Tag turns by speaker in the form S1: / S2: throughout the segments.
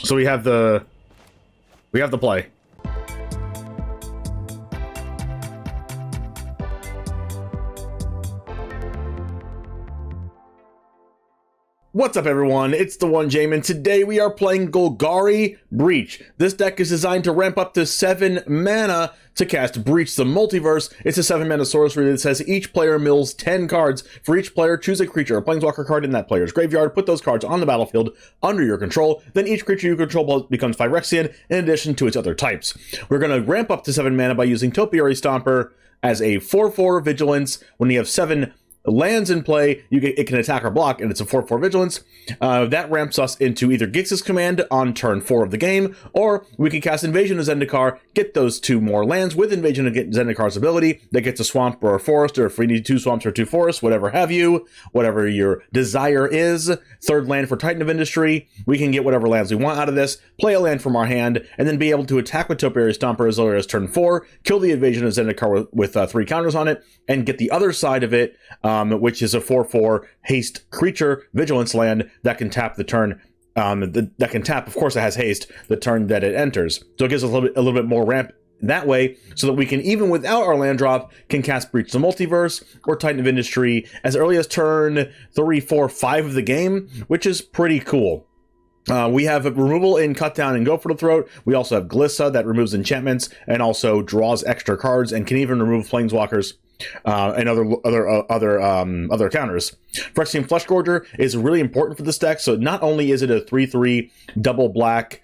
S1: So we have the play. What's up, everyone? It's TheOneJame, and today we are playing Golgari Breach. This deck is designed to ramp up to 7 mana to cast Breach the Multiverse. It's a 7-mana sorcery that says each player mills 10 cards. For each player, choose a creature or planeswalker card in that player's graveyard, put those cards on the battlefield under your control, then each creature you control becomes Phyrexian in addition to its other types. We're going to ramp up to 7 mana by using Topiary Stomper as a 4/4 vigilance. When you have 7 lands in play, it can attack or block, and it's a 4/4 vigilance. That ramps us into either Gix's command on turn 4 of the game, or we can cast Invasion of Zendikar, get those 2 more lands with Invasion of Zendikar's ability that gets a swamp or a forest, or if we need 2 swamps or 2 forests, whatever have you, whatever your desire is. 3rd land for Titan of Industry, we can get whatever lands we want out of this, play a land from our hand, and then be able to attack with Topiary Stomper as early as turn 4, kill the Invasion of Zendikar with 3 counters on it, and get the other side of it, which is a 4/4 haste creature vigilance land that can tap the turn. That can tap, of course, it has haste the turn that it enters. So it gives us a little bit more ramp that way, so that we can, even without our land drop, can cast Breach the Multiverse or Titan of Industry as early as turn 3, 4, 5 of the game, which is pretty cool. We have a removal in Cut Down and Go for the Throat. We also have Glissa that removes enchantments and also draws extra cards and can even remove planeswalkers and other counters. Phyrexian Fleshgorger is really important for this deck. So not only is it a 3/3 double black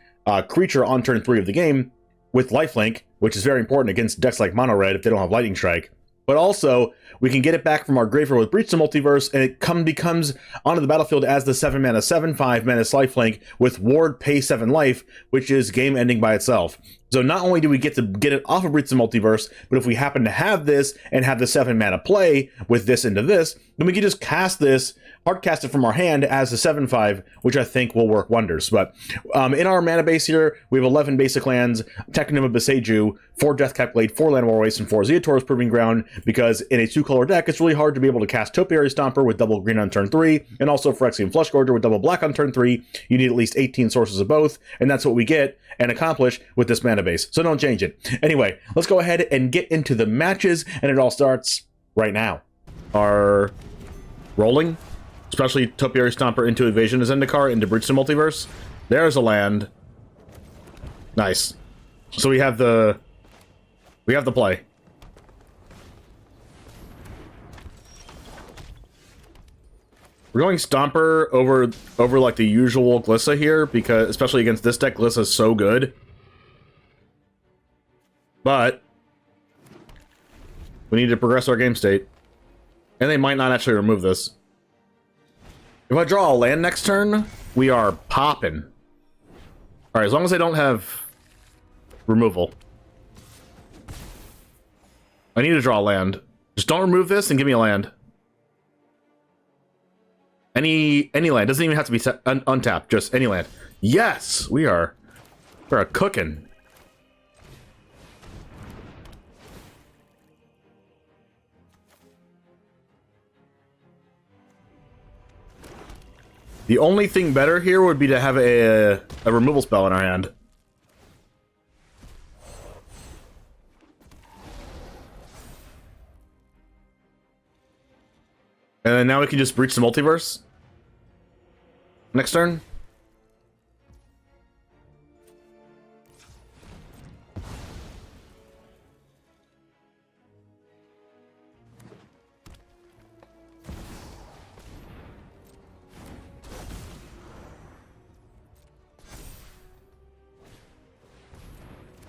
S1: creature on turn 3 of the game with lifelink, which is very important against decks like Mono Red if they don't have Lightning Strike, but also we can get it back from our graveyard with Breach the Multiverse, and it becomes onto the battlefield as the 7-mana 7/5 Menace lifelink with Ward pay 7 life, which is game ending by itself. So not only do we get to get it off of Breach the Multiverse, but if we happen to have this and have the 7-mana play with this into this, then we can just cast this, hard cast it from our hand as a 7/5, which I think will work wonders. But in our mana base here, we have 11 basic lands, Takenuma, Boseiju, 4 Deathcap Glade, 4 Llanowar Wastes, and 4 Ziatora's Proving Ground, because in a 2-color deck, it's really hard to be able to cast Topiary Stomper with double green on turn 3, and also Phyrexian Fleshgorger with double black on turn 3. You need at least 18 sources of both, and that's what we get and accomplish with this mana base. So don't change it. Anyway, let's go ahead and get into the matches, and it all starts right now. Our rolling, especially Topiary Stomper into Invasion of Zendikar into Breach the Multiverse. There's a land. Nice. So we have the play. We're going Stomper over like the usual Glissa here, because especially against this deck, Glissa is so good. But we need to progress our game state. And they might not actually remove this. If I draw a land next turn, we are popping. Alright, as long as they don't have removal. I need to draw a land. Just don't remove this and give me a land. Any land. Doesn't even have to be untapped, just any land. Yes! We're cooking. The only thing better here would be to have a removal spell in our hand. And then now we can just Breach the Multiverse. Next turn.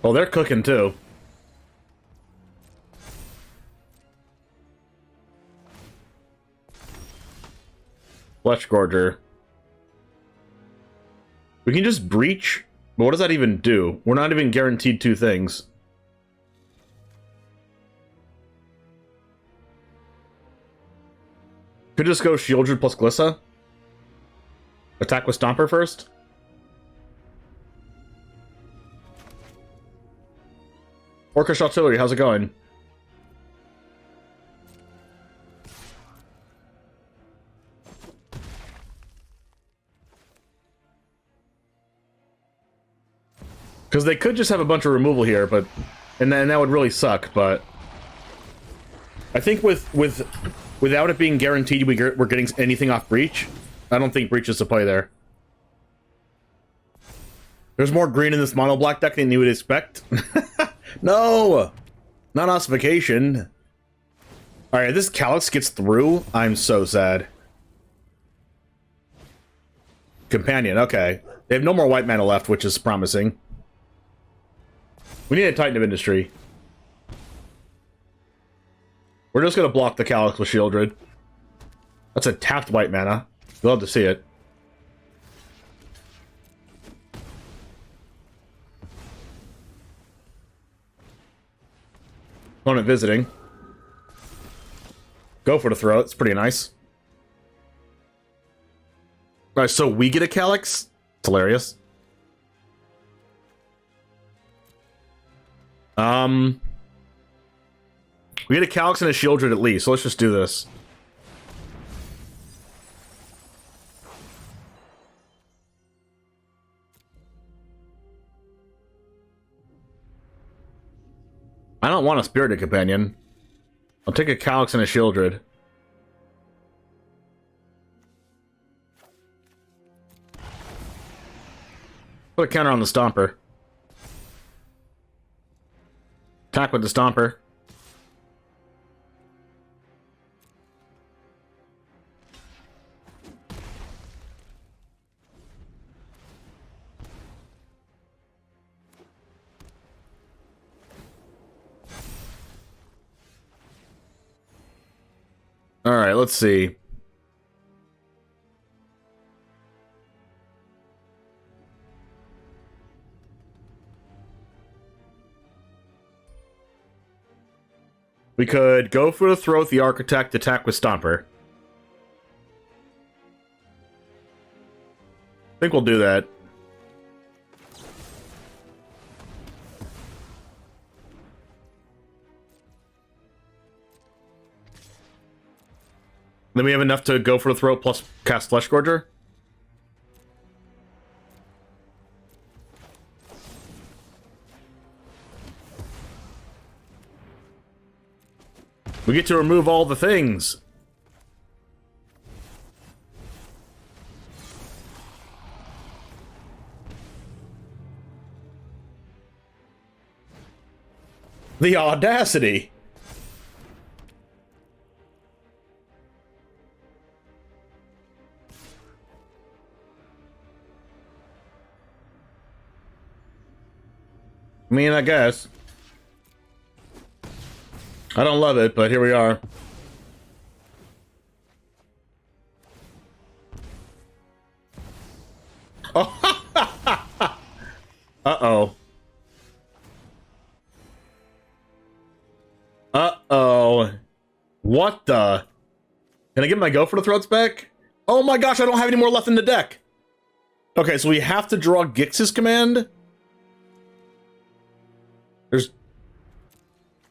S1: Oh, they're cooking too. Fleshgorger. We can just breach, but what does that even do? We're not even guaranteed 2 things. Could just go Sheoldred plus Glissa. Attack with Stomper first. Orcish Artillery, how's it going? Because they could just have a bunch of removal here, but... And then that would really suck, but... I think without it being guaranteed we're getting anything off Breach, I don't think Breach is to play there. There's more green in this mono black deck than you would expect. No! Not ossification. Alright, this Calyx gets through. I'm so sad. Companion, okay. They have no more white mana left, which is promising. We need a Titan of Industry. We're just gonna block the Calyx with Sheoldred. That's a tapped white mana. You'll have to see it. Opponent visiting. Go for the throw. It's pretty nice. Alright, so we get a Calyx? It's hilarious. We get a Calyx and a Sheoldred at least, so let's just do this. I don't want a Spirited Companion. I'll take a Calyx and a Sheoldred. Put a counter on the Stomper. Attack with the Stomper. Alright, let's see. We could go for the throat, the Architect, attack with Stomper. I think we'll do that. Then we have enough to go for the throat plus cast Fleshgorger. We get to remove all the things. The audacity. I mean, I guess. I don't love it, but here we are. Oh. Uh-oh. Uh-oh. What the? Can I get my go for the throats back? Oh my gosh, I don't have any more left in the deck. Okay, so we have to draw Gix's command.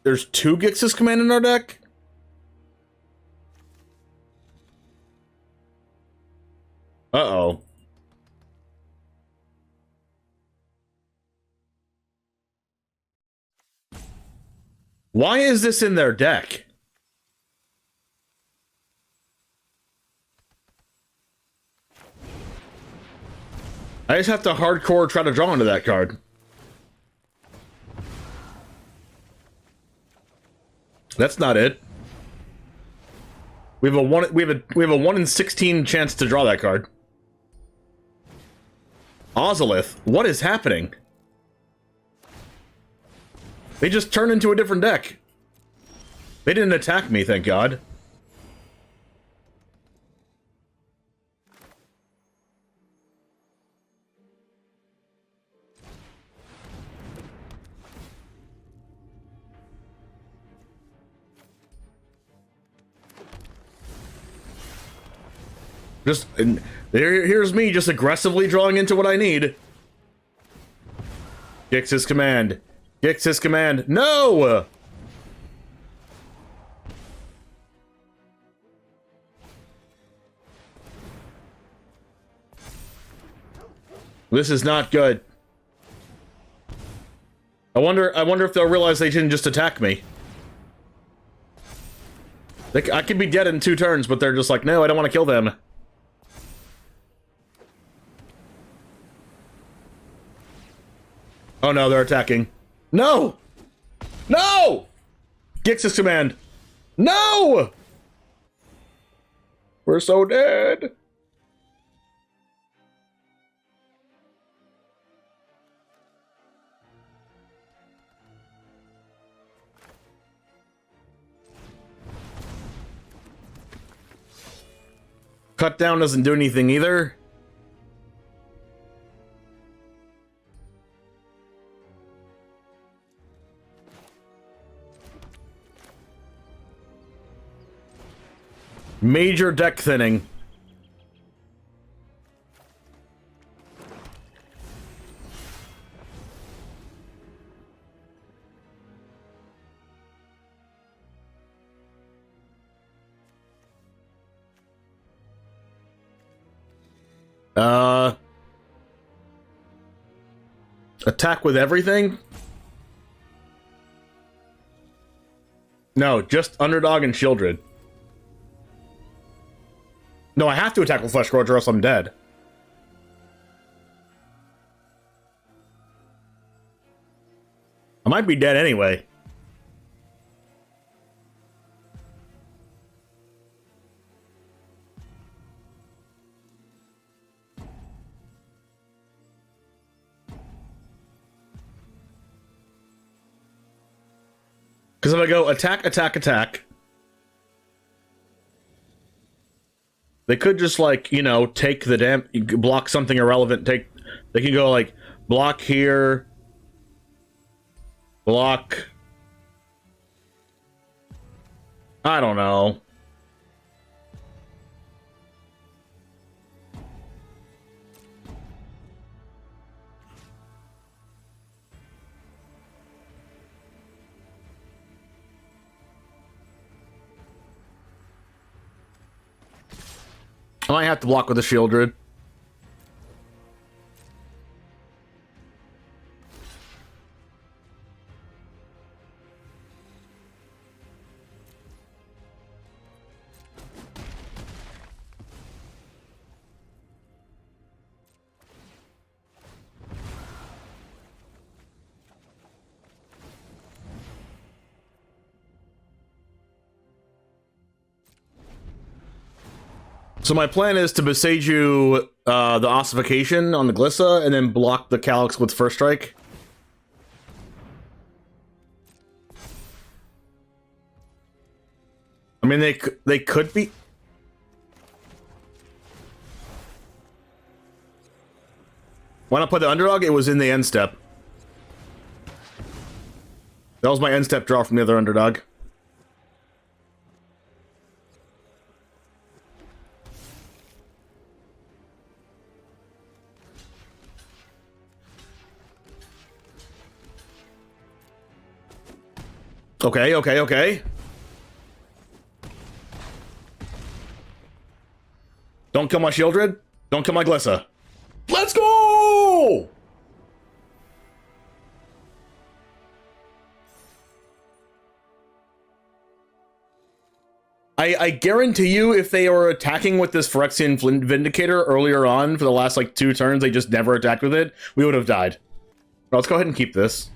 S1: There's two Gix's command in our deck? Uh-oh. Why is this in their deck? I just have to hardcore try to draw into that card. That's not it. We have a 1 in 16 chance to draw that card. Ozolith, what is happening? They just turned into a different deck. They didn't attack me, thank God. Here's me just aggressively drawing into what I need. Gix's command. Gix's command. No! This is not good. I wonder if they'll realize they didn't just attack me. I could be dead in 2 turns, but they're just like, no, I don't want to kill them. Oh no, they're attacking. No! No! Gix's command. No! We're so dead. Cut down doesn't do anything either. Major deck thinning. Attack with everything? No, just Underdog and Sheoldred. No, I have to attack with Fleshgorger or else I'm dead. I might be dead anyway. Because if I go attack, attack, attack, they could just, like, you know, take the block something irrelevant. They can go, like, block here, block. I don't know. I might have to block with the Sheoldred. So my plan is to Boseiju the ossification on the Glissa and then block the Calyx with First Strike. I mean, they could be. When I put the Underdog, it was in the end step. That was my end step draw from the other Underdog. Okay, okay, okay. Don't kill my Sheoldred. Don't kill my Glissa. Let's go! I guarantee you, if they were attacking with this Phyrexian Vindicator earlier on for the last, like, 2 turns, they just never attacked with it, we would have died. Well, let's go ahead and keep this.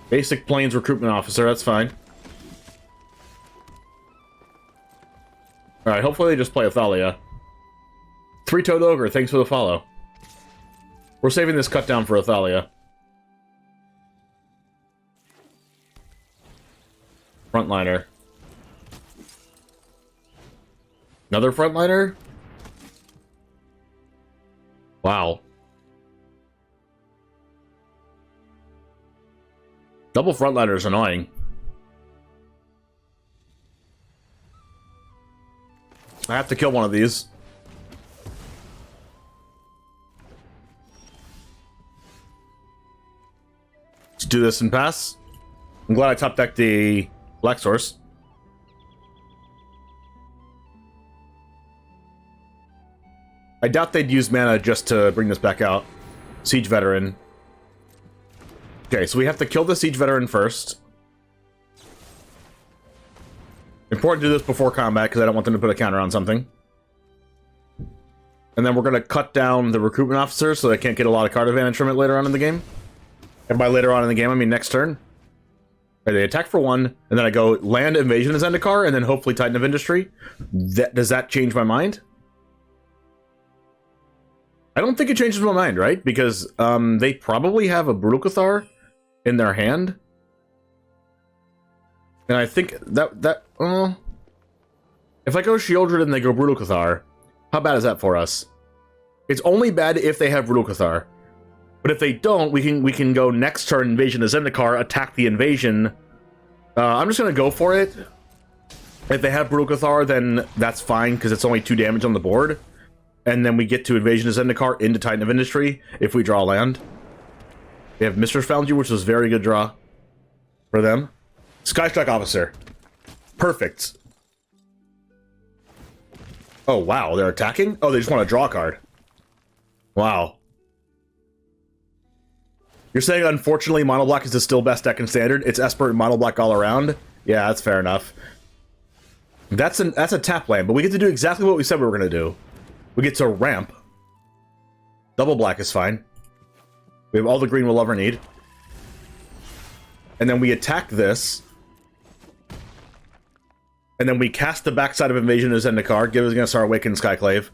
S1: Basic Plains Recruitment Officer, that's fine. Alright, hopefully they just play Athalia. 3-Toed Ogre, thanks for the follow. We're saving this cut down for Athalia. Frontliner. Another frontliner? Wow. Double frontliner is annoying. I have to kill one of these. Let's do this and pass. I'm glad I top decked the Black Source. I doubt they'd use mana just to bring this back out. Siege Veteran. Okay, so we have to kill the Siege Veteran first. Important to do this before combat, because I don't want them to put a counter on something. And then we're going to cut down the Recruitment Officer so they can't get a lot of card advantage from it later on in the game. And by later on in the game, I mean next turn. Right, they attack for 1, and then I go land Invasion of Zendikar, and then hopefully Titan of Industry. Does that change my mind? I don't think it changes my mind, right? Because they probably have a Brutal Cathar in their hand. And I think that if I go Sheoldred and they go Brutal Cathar, how bad is that for us? It's only bad if they have Brutal Cathar. But if they don't, we can go next turn Invasion of Zendikar, attack the invasion. I'm just gonna go for it. If they have Brutal Cathar, then that's fine, because it's only 2 damage on the board. And then we get to Invasion of Zendikar into Titan of Industry if we draw land. They have Mistress Foundry, which was a very good draw for them. Skystrike Officer. Perfect. Oh, wow, they're attacking? Oh, they just want to draw a card. Wow. You're saying, unfortunately, Mono Black is the still best deck in Standard? It's Esper and Mono Black all around? Yeah, that's fair enough. That's a tap land, but we get to do exactly what we said we were going to do. We get to ramp. Double black is fine. We have all the green we'll ever need. And then we attack this. And then we cast the backside of Invasion of Zendikar, giving us our Awakened Skyclave.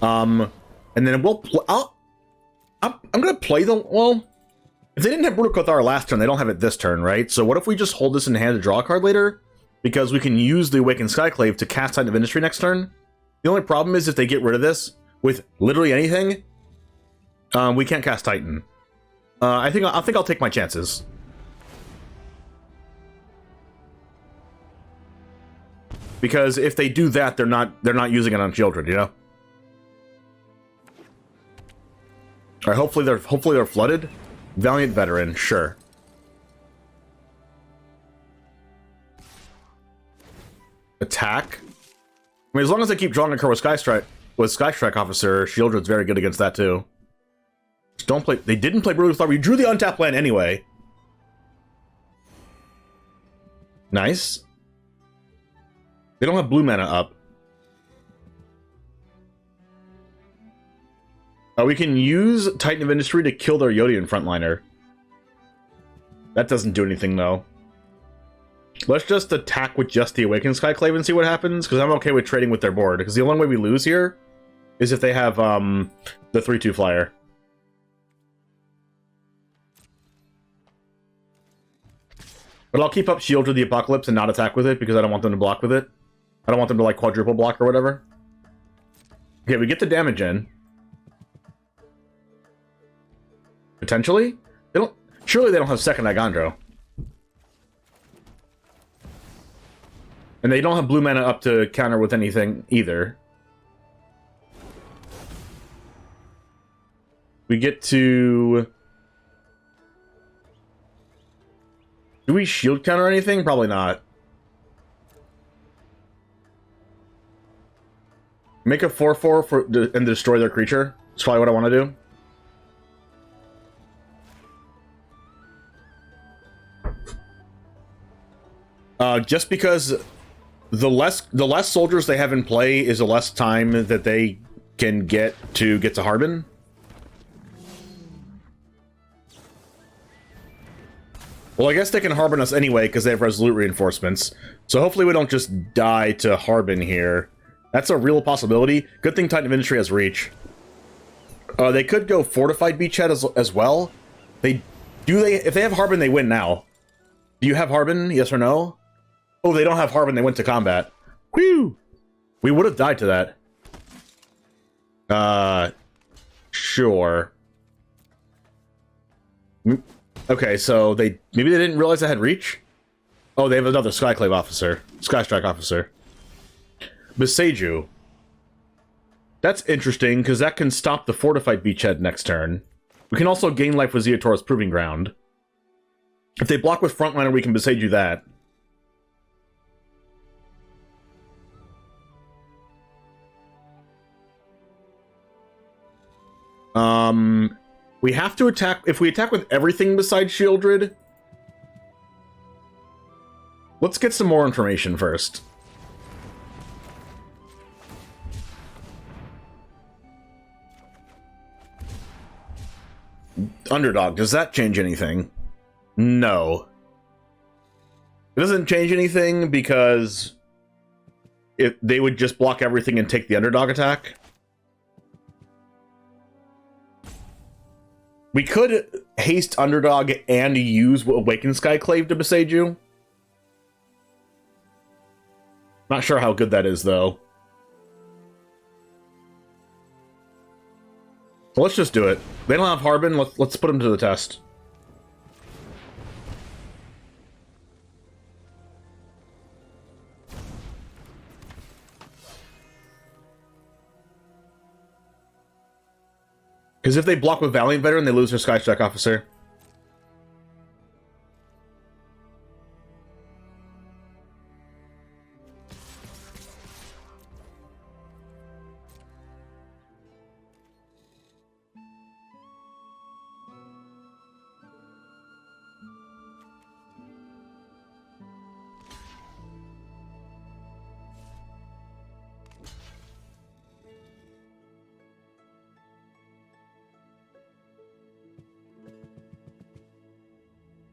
S1: And then we'll... I'm going to play the... Well, if they didn't have Brutal Cathar last turn, they don't have it this turn, right? So what if we just hold this in hand to draw a card later? Because we can use the Awakened Skyclave to cast Titan of Industry next turn. The only problem is if they get rid of this with literally anything, we can't cast Titan. I think I'll take my chances. Because if they do that, they're not using it on Sheoldred, you know? Alright, hopefully they're flooded. Valiant Veteran, sure. Attack. I mean, as long as I keep drawing a card with Skystrike Officer, Sheoldred's very good against that too. Just don't play. They didn't play Brutal Cathar. We drew the untap land anyway. Nice. They don't have blue mana up. We can use Titan of Industry to kill their Yodian frontliner. That doesn't do anything though. Let's just attack with just the Awakened Skyclave and see what happens, because I'm okay with trading with their board, because the only way we lose here is if they have the 3/2 flyer. But I'll keep up Shield to the Apocalypse and not attack with it, because I don't want them to block with it. I don't want them to, like, quadruple block or whatever. Okay, we get the damage in. Potentially? They don't... Surely they don't have second Igandro. And they don't have blue mana up to counter with anything either. We get to... Do we shield counter anything? Probably not. Make a 4/4 and destroy their creature. That's probably what I want to do. Just because the less soldiers they have in play is the less time that they can get to Harbin. Well, I guess they can Harbin us anyway because they have Resolute reinforcements. So hopefully we don't just die to Harbin here. That's a real possibility. Good thing Titan of Industry has reach. They could go Fortified Beachhead as well. If they have Harbin, they win now. Do you have Harbin? Yes or no? Oh, they don't have Harbin. They went to combat. Whew! We would have died to that. Sure. Okay, so maybe they didn't realize I had reach? Oh, they have another Skyclave officer. Skystrike officer. Boseiju. That's interesting, because that can stop the Fortified Beachhead next turn. We can also gain life with Ziatora's Proving Ground. If they block with Frontliner, we can Boseiju that. We have to attack... If we attack with everything besides Sheoldred... Let's get some more information first. Underdog, does that change anything? No. It doesn't change anything because they would just block everything and take the underdog attack. We could haste underdog and use Awakened Skyclave to Boseiju. Not sure how good that is, though. Well, let's just do it. They don't have Harbin. Let's put them to the test. Because if they block with Valiant Veteran, they lose their Sky Strike Officer.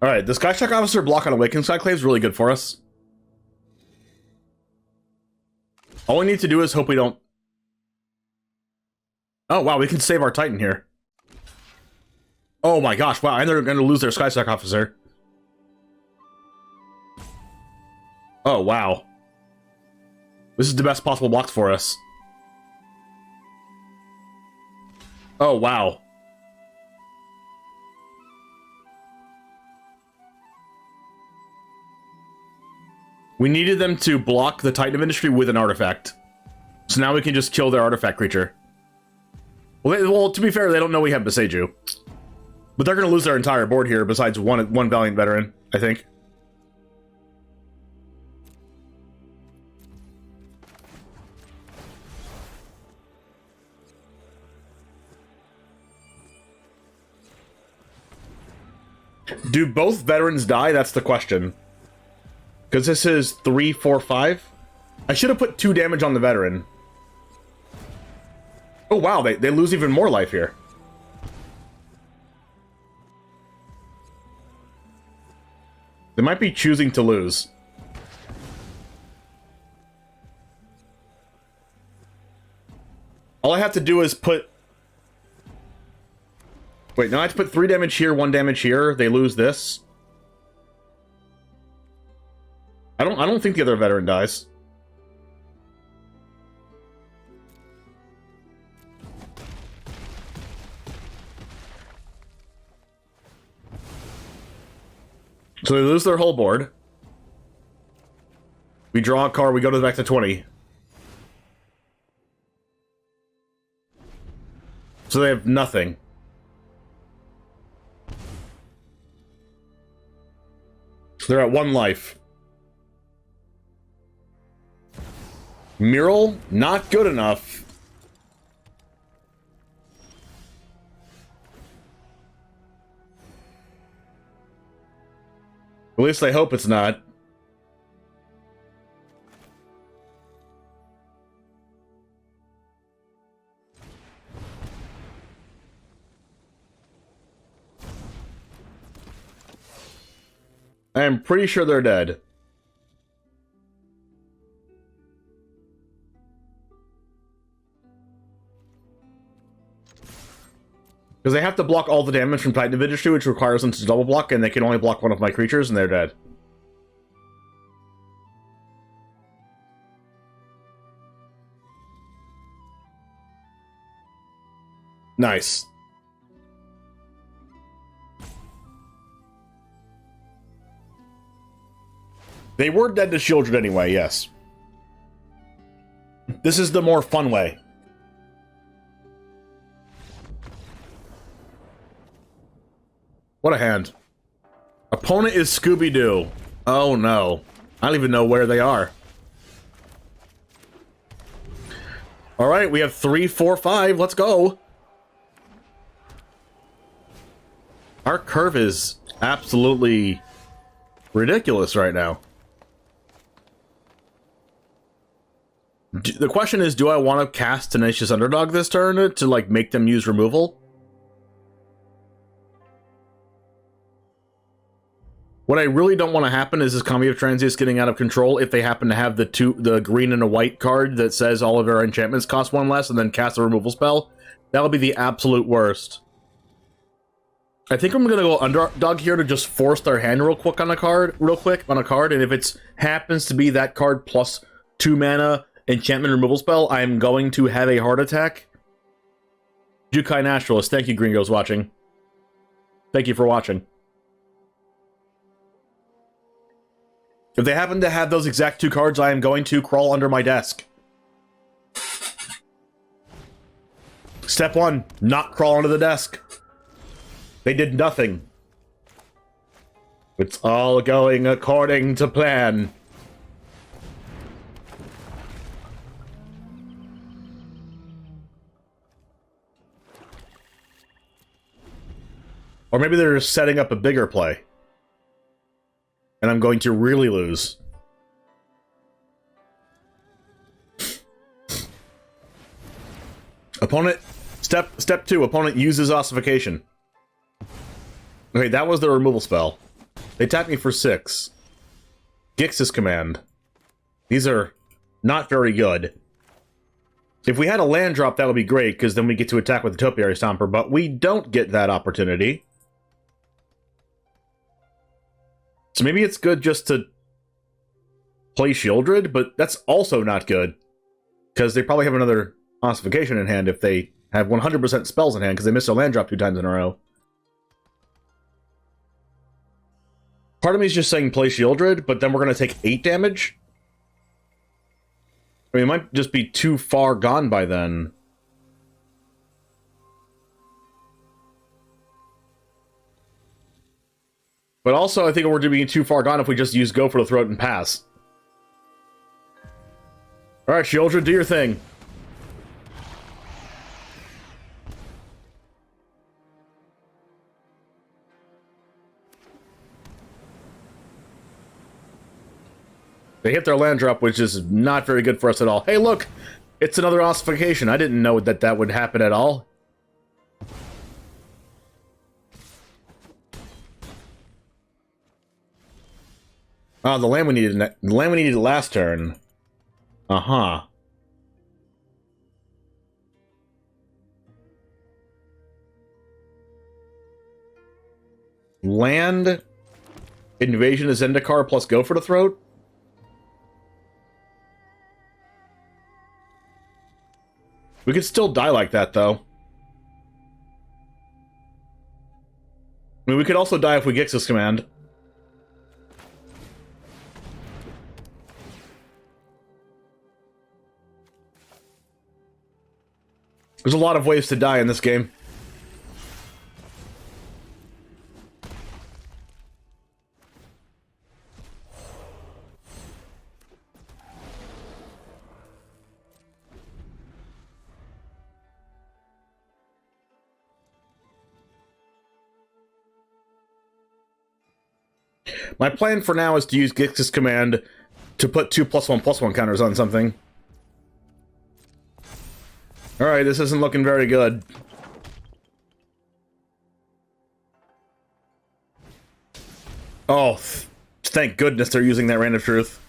S1: Alright, the Sky Strike Officer block on Awakened Skyclave is really good for us. All we need to do is hope we don't... Oh, wow, we can save our Titan here. Oh my gosh, wow, and they're going to lose their Sky Strike Officer. Oh, wow. This is the best possible block for us. Oh, wow. We needed them to block the Titan of Industry with an artifact. So now we can just kill their artifact creature. Well, to be fair, they don't know we have Boseiju. But they're going to lose their entire board here, besides one Valiant Veteran, I think. Do both veterans die? That's the question. Because this is 3, 4, 5. I should have put 2 damage on the veteran. Oh wow, they lose even more life here. They might be choosing to lose. All I have to do is put... Wait, now I have to put 3 damage here, 1 damage here. They lose this. I don't think the other veteran dies. So they lose their whole board. We draw a card, we go back to 20. So they have nothing. So they're at 1 life. Mire, not good enough. At least I hope it's not. I am pretty sure they're dead. Because they have to block all the damage from Titan of Industry, which requires them to double block, and they can only block one of my creatures, and they're dead. Nice. They were dead to Sheoldred anyway, yes. This is the more fun way. What a hand. Opponent is Scooby-Doo. Oh no. I don't even know where they are. Alright, we have 3, 4, 5. Let's go. curve is absolutely ridiculous right now. The question is, do I want to cast Tenacious Underdog this turn to, like, make them use removal? What I really don't want to happen is this combo of transients getting out of control if they happen to have the green and a white card that says all of their enchantments cost 1 less and then cast a removal spell. That'll be the absolute worst. I think I'm gonna go Underdog here to just force their hand real quick on a card, and if it happens to be that card plus 2 mana enchantment removal spell, I'm going to have a heart attack. Jukai Naturalist, thank you, Gringos, watching. Thank you for watching. If they happen to have those exact 2 cards, I am going to crawl under my desk. Step 1, not crawl under the desk. They did nothing. It's all going according to plan. Or maybe they're just setting up a bigger play. And I'm going to really lose. Opponent, step 2, opponent uses Ossification. Okay, that was the removal spell. They tapped me for 6. Gix's Command. These are not very good. If we had a land drop, that would be great, because then we get to attack with the Topiary Stomper, but we don't get that opportunity. So maybe it's good just to play Sheoldred, but that's also not good. Because they probably have another Ossification in hand if they have 100% spells in hand, because they missed a land drop 2 times in a row. Part of me is just saying play Sheoldred, but then we're going to take 8 damage? I mean, it might just be too far gone by then. But also, I think we're being too far gone if we just use Go for the Throat and pass. Alright, Sheoldred, do your thing. They hit their land drop, which is not very good for us at all. Hey, look! It's another Ossification. I didn't know that that would happen at all. Oh, the land we needed last turn. Uh-huh. Land, Invasion of Zendikar plus Go for the Throat? We could still die like that, though. I mean, we could also die if we Gix's Command. There's a lot of ways to die in this game. My plan for now is to use Gix's Command to put 2 +1/+1 counters on something. Alright, this isn't looking very good. Oh, thank goodness they're using that Rand of Truth.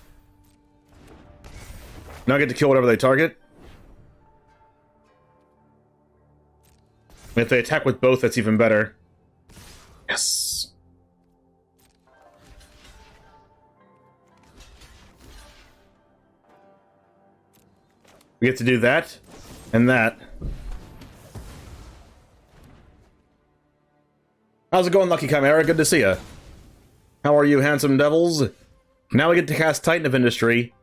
S1: Now I get to kill whatever they target. If they attack with both, that's even better. Yes. We get to do that, and that. How's it going, Lucky Chimera? Good to see ya. How are you, handsome devils? Now we get to cast Titan of Industry.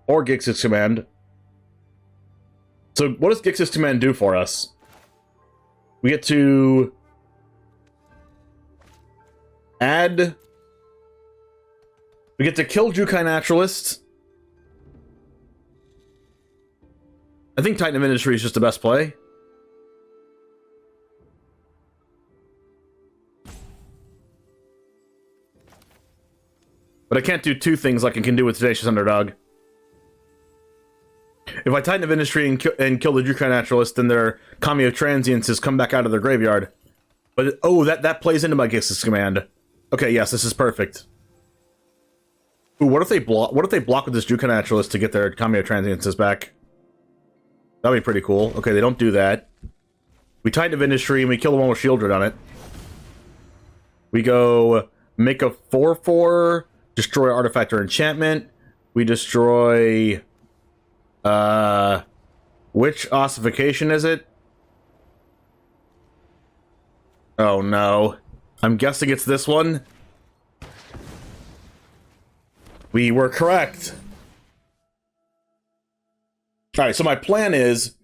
S1: Or Gix's Command. So, what does Gix's Command do for us? We get to add... We get to kill Jukai Naturalist. I think Titan of Industry is just the best play. But I can't do two things like I can do with Tenacious Underdog. If I Titan of Industry and kill the Jukai Naturalist, then their Kami of Transiences come back out of their graveyard. But, oh, that plays into my Gix's command. Okay, yes, this is perfect. Ooh, what if they block with this Jukai Naturalist to get their Kami of Transiences back? That'd be pretty cool. Okay, they don't do that. We Titan of Industry and we kill the one with Sheoldred on it. We go make a 4/4, destroy artifact or enchantment. We destroy... which ossification is it? Oh no. I'm guessing it's this one. We were correct. Alright, so my plan is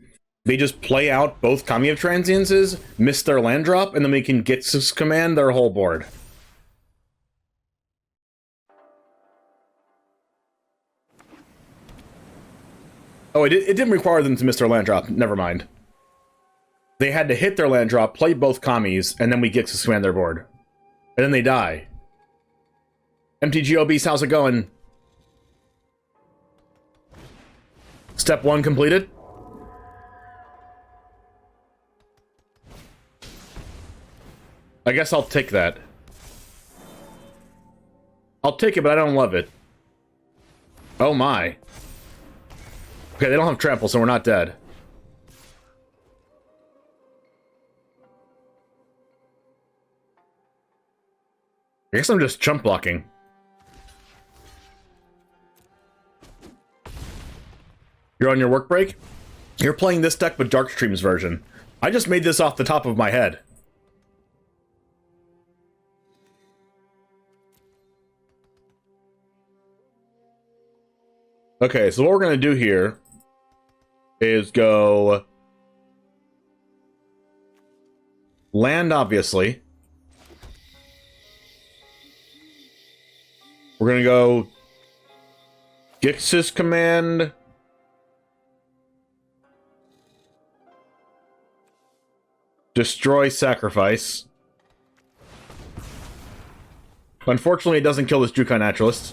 S1: they just play out both Kami of Transiences, miss their land drop, and then we can get to command their whole board. Oh, it didn't require them to miss their land drop. Never mind. They had to hit their land drop, play both Kamis, and then we get to command their board. And then they die. MTGOBs, how's it going? Step 1 completed. I guess I'll take that. I'll take it, but I don't love it. Oh my. Okay, they don't have trample, so we're not dead. I guess I'm just chump blocking. You're on your work break? You're playing this deck with Darkstream's version. I just made this off the top of my head. Okay, so what we're gonna do here is go land, obviously. We're gonna go Gix's command. Destroy sacrifice. Unfortunately, it doesn't kill this Jukai Naturalist.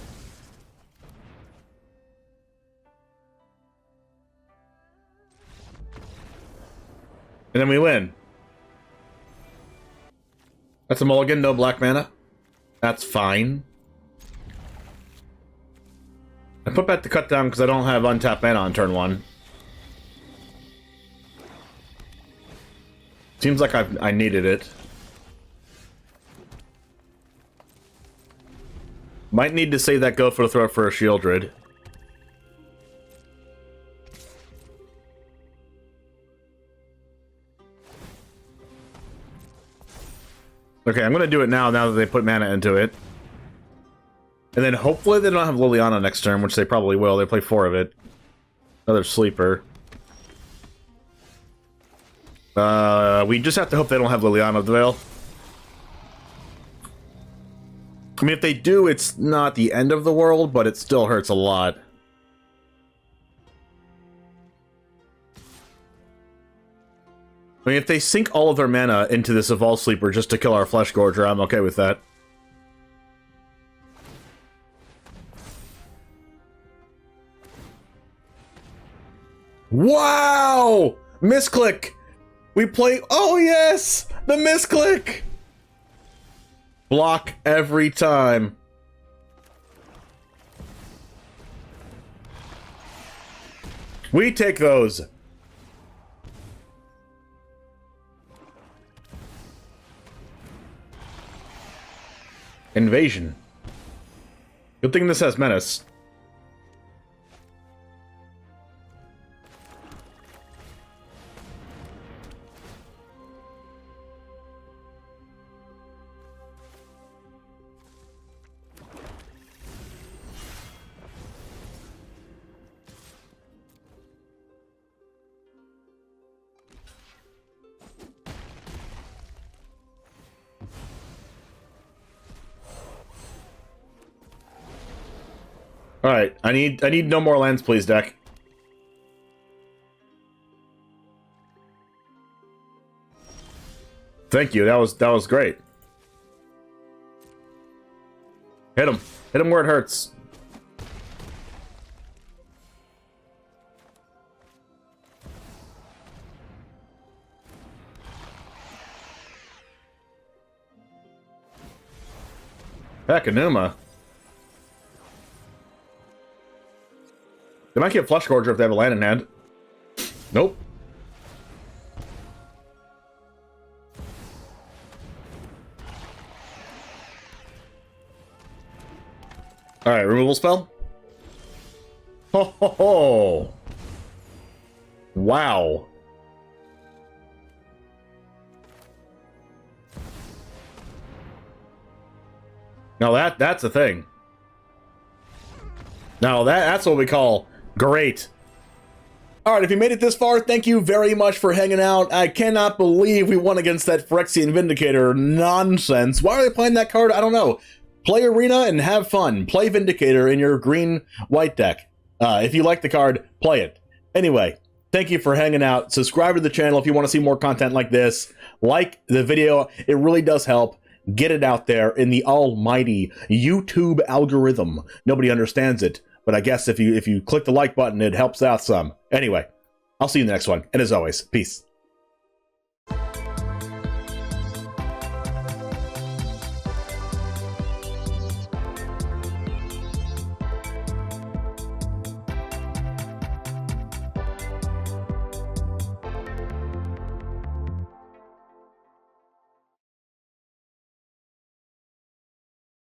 S1: And then we win. That's a mulligan, no black mana. That's fine. I put back the cut down because I don't have untapped mana on turn 1. Seems like I needed it. Might need to save that go for the throw for a Sheoldred. Okay, I'm gonna do it now that they put mana into it. And then hopefully they don't have Liliana next turn, which they probably will. They play 4 of it. Another sleeper. We just have to hope they don't have Liliana of the Veil. I mean, if they do, it's not the end of the world, but it still hurts a lot. I mean, if they sink all of their mana into this Evolve Sleeper just to kill our Fleshgorger, I'm okay with that. Wow! Misclick! We play... Oh, yes! The misclick! Block every time. We take those. Invasion. Good thing this has Menace. Alright, I need no more lands, please, deck. Thank you, that was great. Hit him. Hit him where it hurts. Takenuma. They might get Fleshgorger if they have a land in hand. Nope. Alright, removal spell? Ho ho ho! Wow. Now that's a thing. Now that's what we call great. Alright, if you made it this far, thank you very much for hanging out. I cannot believe we won against that Phyrexian Vindicator nonsense. Why are they playing that card? I don't know. Play Arena and have fun. Play Vindicator in your green-white deck. If you like the card, play it. Anyway, thank you for hanging out. Subscribe to the channel if you want to see more content like this. Like the video. It really does help. Get it out there in the almighty YouTube algorithm. Nobody understands it, but I guess if you click the like button, it helps out some. Anyway, I'll see you in the next one. And as always, peace.